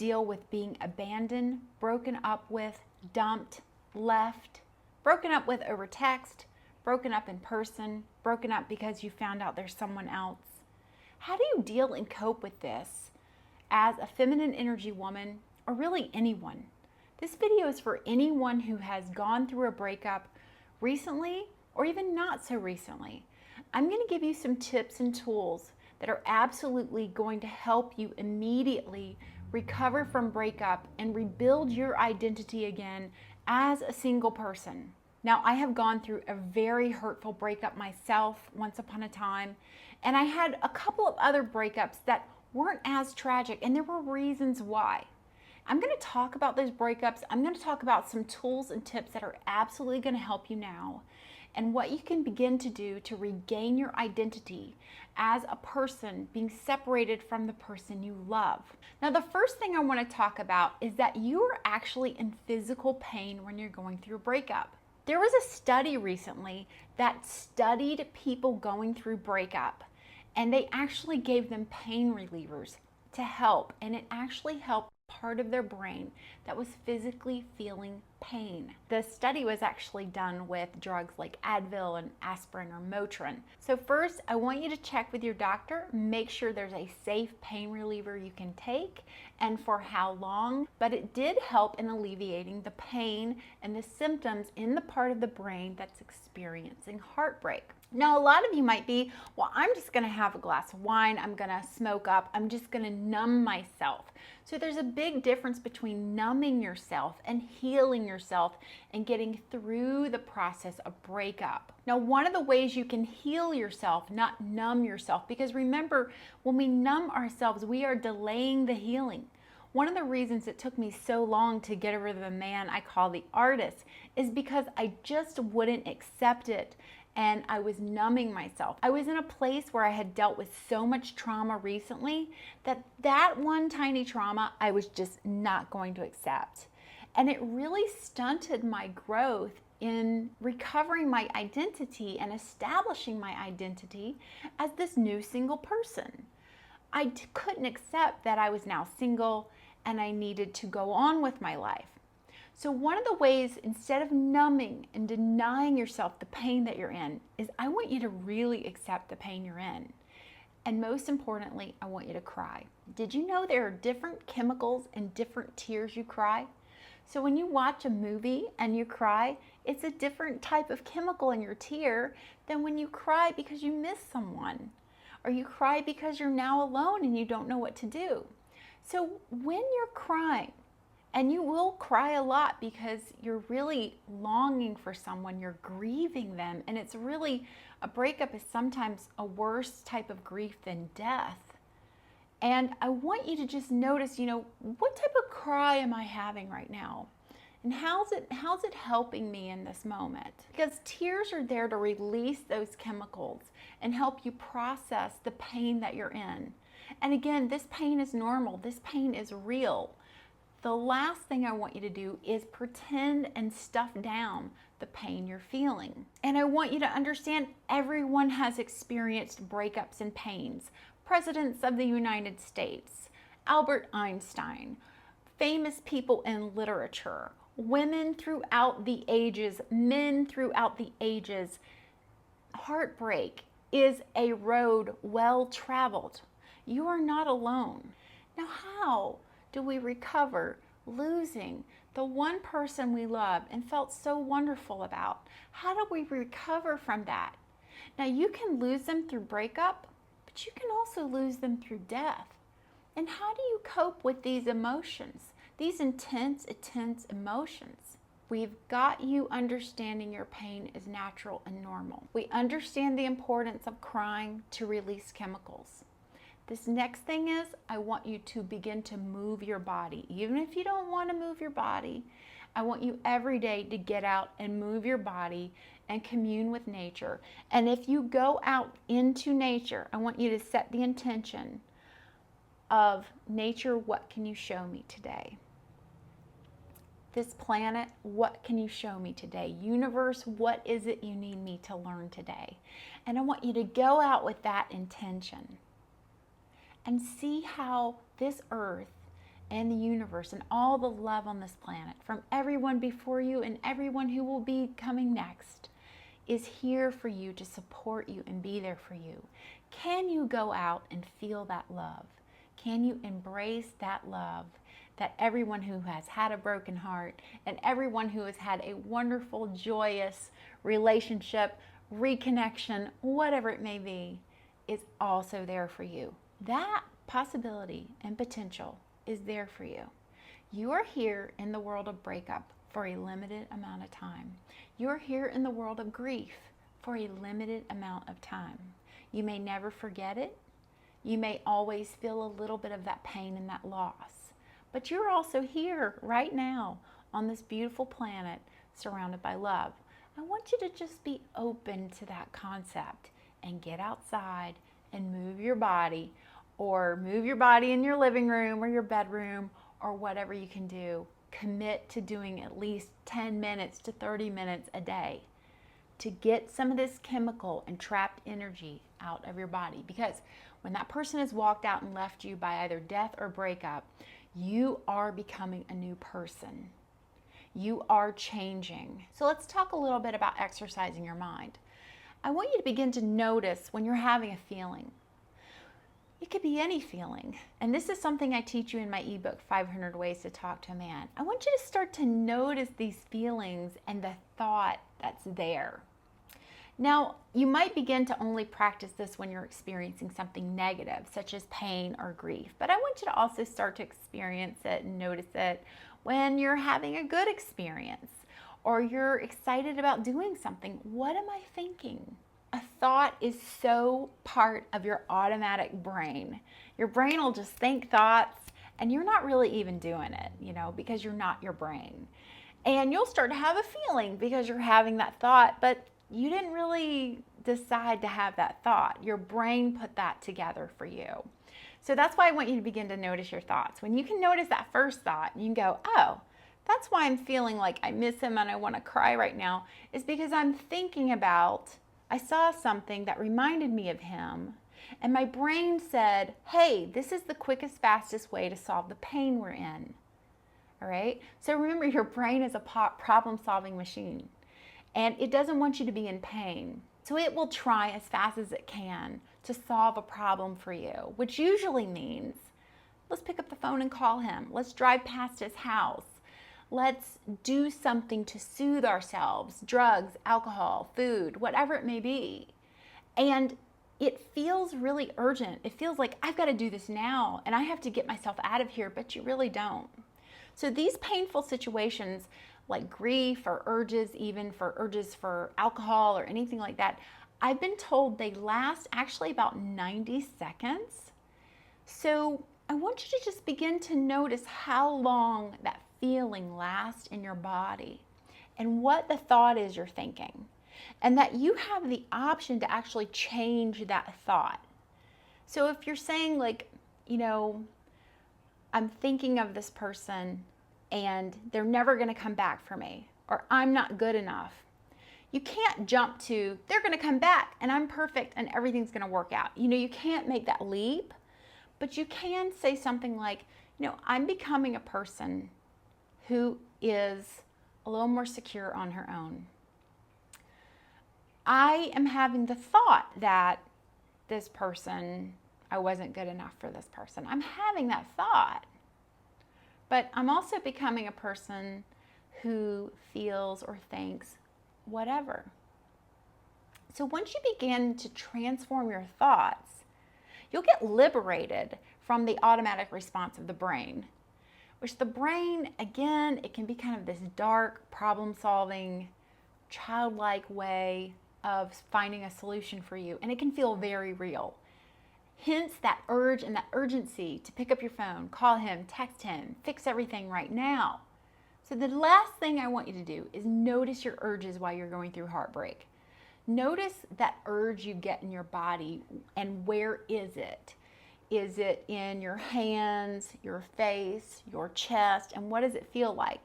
deal with being abandoned, broken up with, dumped, left, broken up with over text, broken up in person, broken up because you found out there's someone else? How do you deal and cope with this as a feminine energy woman, or really anyone? This video is for anyone who has gone through a breakup recently or even not so recently. I'm going to give you some tips and tools that are absolutely going to help you immediately recover from breakup and rebuild your identity again as a single person. Now, I have gone through a very hurtful breakup myself once upon a time, and I had a couple of other breakups that weren't as tragic, and there were reasons why. I'm going to talk about those breakups. I'm going to talk about some tools and tips that are absolutely going to help you now, and what you can begin to do to regain your identity as a person being separated from the person you love. Now, the first thing I want to talk about is that you are actually in physical pain when you're going through a breakup. There was a study recently that studied people going through breakup, and they actually gave them pain relievers to help, and it actually helped part of their brain that was physically feeling pain. The study was actually done with drugs like Advil and aspirin or Motrin. So first, I want you to check with your doctor, make sure there's a safe pain reliever you can take and for how long, but it did help in alleviating the pain and the symptoms in the part of the brain that's experiencing heartbreak. Now, a lot of you might be, well, I'm just going to have a glass of wine, I'm going to smoke up, I'm just going to numb myself. So there's a big difference between numbing yourself and healing yourself and getting through the process of breakup. Now, one of the ways you can heal yourself, not numb yourself, because remember, when we numb ourselves, we are delaying the healing. One of the reasons it took me so long to get over the man I call the artist is because I just wouldn't accept it. And I was numbing myself. I was in a place where I had dealt with so much trauma recently that one tiny trauma I was just not going to accept. And it really stunted my growth in recovering my identity and establishing my identity as this new single person. I couldn't accept that I was now single and I needed to go on with my life. So one of the ways, instead of numbing and denying yourself the pain that you're in, is I want you to really accept the pain you're in. And most importantly, I want you to cry. Did you know there are different chemicals and different tears you cry? So when you watch a movie and you cry, it's a different type of chemical in your tear than when you cry because you miss someone, or you cry because you're now alone and you don't know what to do. So when you're crying, and you will cry a lot because you're really longing for someone, you're grieving them, and it's really, a breakup is sometimes a worse type of grief than death. And I want you to just notice, what type of cry am I having right now? And how's it helping me in this moment? Because tears are there to release those chemicals and help you process the pain that you're in. And again, this pain is normal, this pain is real. The last thing I want you to do is pretend and stuff down the pain you're feeling. And I want you to understand everyone has experienced breakups and pains. Presidents of the United States, Albert Einstein, famous people in literature, women throughout the ages, men throughout the ages. Heartbreak is a road well traveled. You are not alone. Now, how do we recover losing the one person we loved and felt so wonderful about? How do we recover from that? Now, you can lose them through breakup, but you can also lose them through death. And how do you cope with these emotions, these intense emotions? We've got you understanding your pain is natural and normal. We understand the importance of crying to release chemicals. This next thing is, I want you to begin to move your body. Even if you don't want to move your body, I want you every day to get out and move your body and commune with nature. And if you go out into nature, I want you to set the intention of nature, what can you show me today? This planet, what can you show me today? Universe, what is it you need me to learn today? And I want you to go out with that intention and see how this earth and the universe and all the love on this planet from everyone before you and everyone who will be coming next is here for you to support you and be there for you. Can you go out and feel that love? Can you embrace that love that everyone who has had a broken heart and everyone who has had a wonderful, joyous relationship, reconnection, whatever it may be, is also there for you? That possibility and potential is there for you. You are here in the world of breakup for a limited amount of time. You're here in the world of grief for a limited amount of time. You may never forget it. You may always feel a little bit of that pain and that loss. But you're also here right now on this beautiful planet surrounded by love. I want you to just be open to that concept and get outside and move your body, or move your body in your living room or your bedroom or whatever you can do. Commit to doing at least 10 minutes to 30 minutes a day to get some of this chemical and trapped energy out of your body. Because when that person has walked out and left you by either death or breakup, you are becoming a new person. You are changing. So let's talk a little bit about exercising your mind. I want you to begin to notice when you're having a feeling. It could be any feeling. And this is something I teach you in my ebook, 500 Ways to Talk to a Man. I want you to start to notice these feelings and the thought that's there. Now, you might begin to only practice this when you're experiencing something negative, such as pain or grief. But I want you to also start to experience it and notice it when you're having a good experience or you're excited about doing something. What am I thinking? A thought is so part of your automatic brain. Your brain will just think thoughts and you're not really even doing it, because you're not your brain. And you'll start to have a feeling because you're having that thought, but you didn't really decide to have that thought. Your brain put that together for you. So that's why I want you to begin to notice your thoughts. When you can notice that first thought, you can go, oh, that's why I'm feeling like I miss him and I want to cry right now, is because I'm thinking about, I saw something that reminded me of him, and my brain said, hey, this is the quickest, fastest way to solve the pain we're in. All right? So remember, your brain is a problem-solving machine, and it doesn't want you to be in pain. So it will try as fast as it can to solve a problem for you, which usually means, let's pick up the phone and call him. Let's drive past his house. Let's do something to soothe ourselves, drugs, alcohol, food, whatever it may be. And it feels really urgent. It feels like I've got to do this now and I have to get myself out of here, but you really don't. So these painful situations like grief or urges, even for urges for alcohol or anything like that, I've been told they last actually about 90 seconds. So I want you to just begin to notice how long that feeling lasts in your body and what the thought is you're thinking, and that you have the option to actually change that thought. So if you're saying like, I'm thinking of this person and they're never going to come back for me, or I'm not good enough, you can't jump to they're going to come back and I'm perfect and everything's going to work out. You can't make that leap, but you can say something like, I'm becoming a person who is a little more secure on her own. I am having the thought that this person, I wasn't good enough for this person. I'm having that thought. But I'm also becoming a person who feels or thinks whatever. So once you begin to transform your thoughts, you'll get liberated from the automatic response of the brain, which the brain, again, it can be kind of this dark, problem-solving, childlike way of finding a solution for you, and it can feel very real. Hence that urge and that urgency to pick up your phone, call him, text him, fix everything right now. So the last thing I want you to do is notice your urges while you're going through heartbreak. Notice that urge you get in your body, and where is it? Is it in your hands, your face, your chest, and what does it feel like?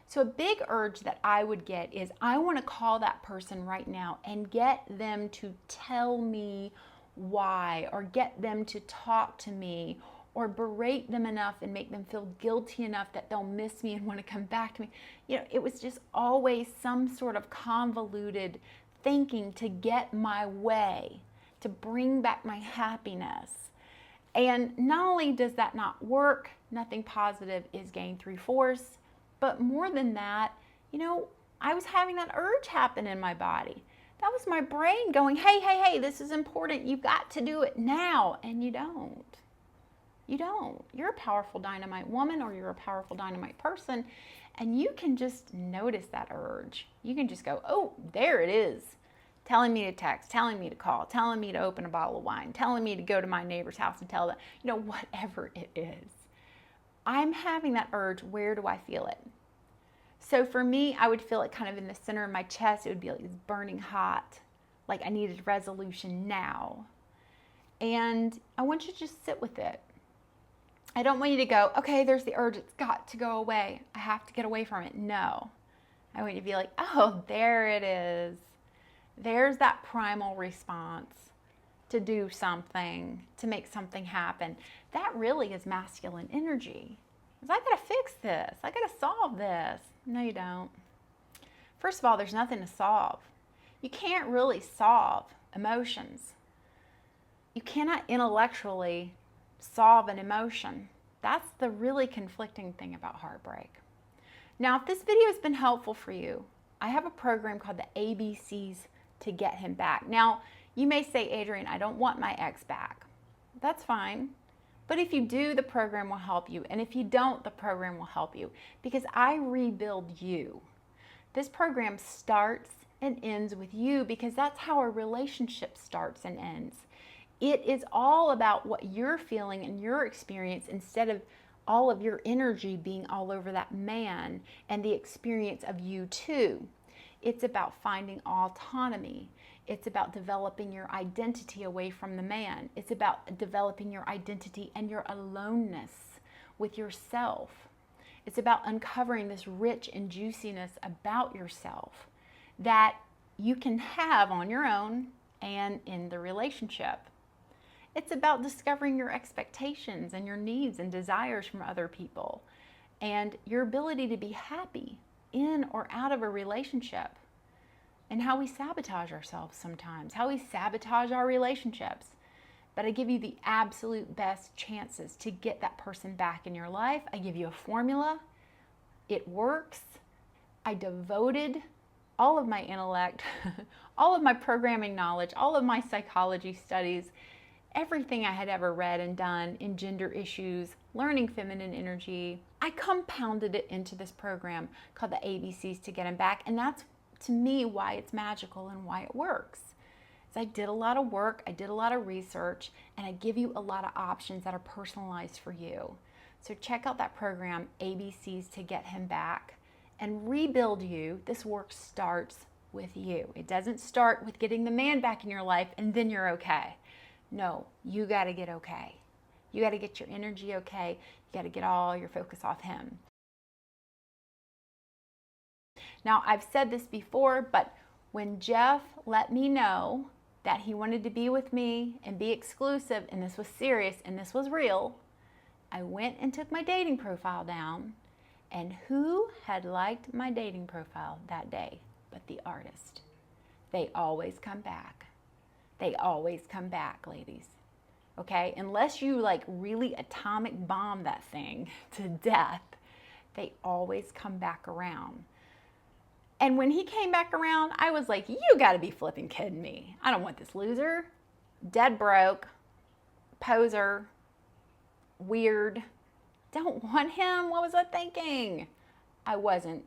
So a big urge that I would get is I want to call that person right now and get them to tell me why, or get them to talk to me, or berate them enough and make them feel guilty enough that they'll miss me and want to come back to me. It was just always some sort of convoluted thinking to get my way, to bring back my happiness. And not only does that not work, nothing positive is gained through force, but more than that, I was having that urge happen in my body. That was my brain going, hey, this is important. You've got to do it now. And you don't. You don't. You're a powerful dynamite woman, or you're a powerful dynamite person, and you can just notice that urge. You can just go, oh, there it is. Telling me to text, telling me to call, telling me to open a bottle of wine, telling me to go to my neighbor's house and tell them, whatever it is. I'm having that urge. Where do I feel it? So for me, I would feel it kind of in the center of my chest. It would be like it's burning hot, like I needed resolution now. And I want you to just sit with it. I don't want you to go, okay, there's the urge. It's got to go away. I have to get away from it. No. I want you to be like, oh, there it is. There's that primal response to do something, to make something happen. That really is masculine energy. Because I got to fix this. I got to solve this. No, you don't. First of all, there's nothing to solve. You can't really solve emotions. You cannot intellectually solve an emotion. That's the really conflicting thing about heartbreak. Now, if this video has been helpful for you, I have a program called the ABCs to get him back. Now, you may say, Adrienne, I don't want my ex back. That's fine. But if you do, the program will help you. And if you don't, the program will help you, because I rebuild you. This program starts and ends with you, because that's how a relationship starts and ends. It is all about what you're feeling and your experience, instead of all of your energy being all over that man and the experience of you too. It's about finding autonomy. It's about developing your identity away from the man. It's about developing your identity and your aloneness with yourself. It's about uncovering this rich and juiciness about yourself that you can have on your own and in the relationship. It's about discovering your expectations and your needs and desires from other people, and your ability to be happy in or out of a relationship, and how we sabotage ourselves sometimes, how we sabotage our relationships. But I give you the absolute best chances to get that person back in your life. I give you a formula. It works. I devoted all of my intellect, all of my programming knowledge, all of my psychology studies, everything I had ever read and done in gender issues, learning feminine energy. I compounded it into this program called the ABCs to get him back. And that's, to me, why it's magical and why it works. I did a lot of work, I did a lot of research, and I give you a lot of options that are personalized for you. So check out that program, ABCs to get him back, and rebuild you. This work starts with you. It doesn't start with getting the man back in your life and then you're okay. No, you got to get okay. You got to get your energy okay. You got to get all your focus off him. Now, I've said this before, but when Jeff let me know that he wanted to be with me and be exclusive, and this was serious and this was real, I went and took my dating profile down, and who had liked my dating profile that day but the artist? They always come back. They always come back, ladies. Okay? Unless you like really atomic bomb that thing to death, they always come back around. And when he came back around, I was like, you gotta be flipping kidding me. I don't want this loser. Dead broke, poser, weird. Don't want him. What was I thinking? I wasn't.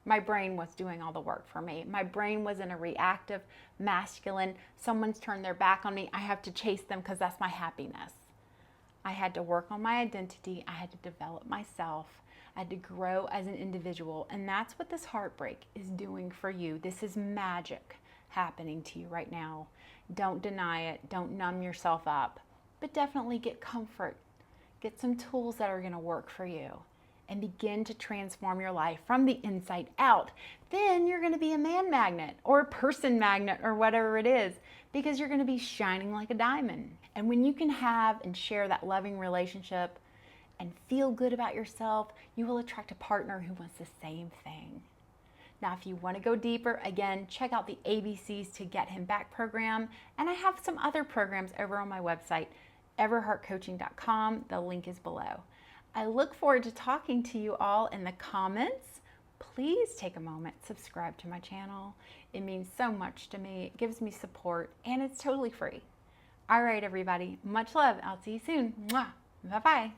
My brain was doing all the work for me. My brain was in a reactive, masculine, someone's turned their back on me, I have to chase them because that's my happiness. I had to work on my identity. I had to develop myself. I had to grow as an individual, and that's what this heartbreak is doing for you. This is magic happening to you right now. Don't deny it. Don't numb yourself up, but definitely get comfort. Get some tools that are going to work for you, and begin to transform your life from the inside out. Then you're going to be a man magnet or a person magnet or whatever it is, because you're going to be shining like a diamond. And when you can have and share that loving relationship and feel good about yourself, you will attract a partner who wants the same thing. Now, if you want to go deeper, again, check out the ABCs to Get Him Back program. And I have some other programs over on my website, everheartcoaching.com. The link is below. I look forward to talking to you all in the comments. Please take a moment, subscribe to my channel. It means so much to me. It gives me support, and it's totally free. All right, everybody. Much love. I'll see you soon. Mwah. Bye-bye.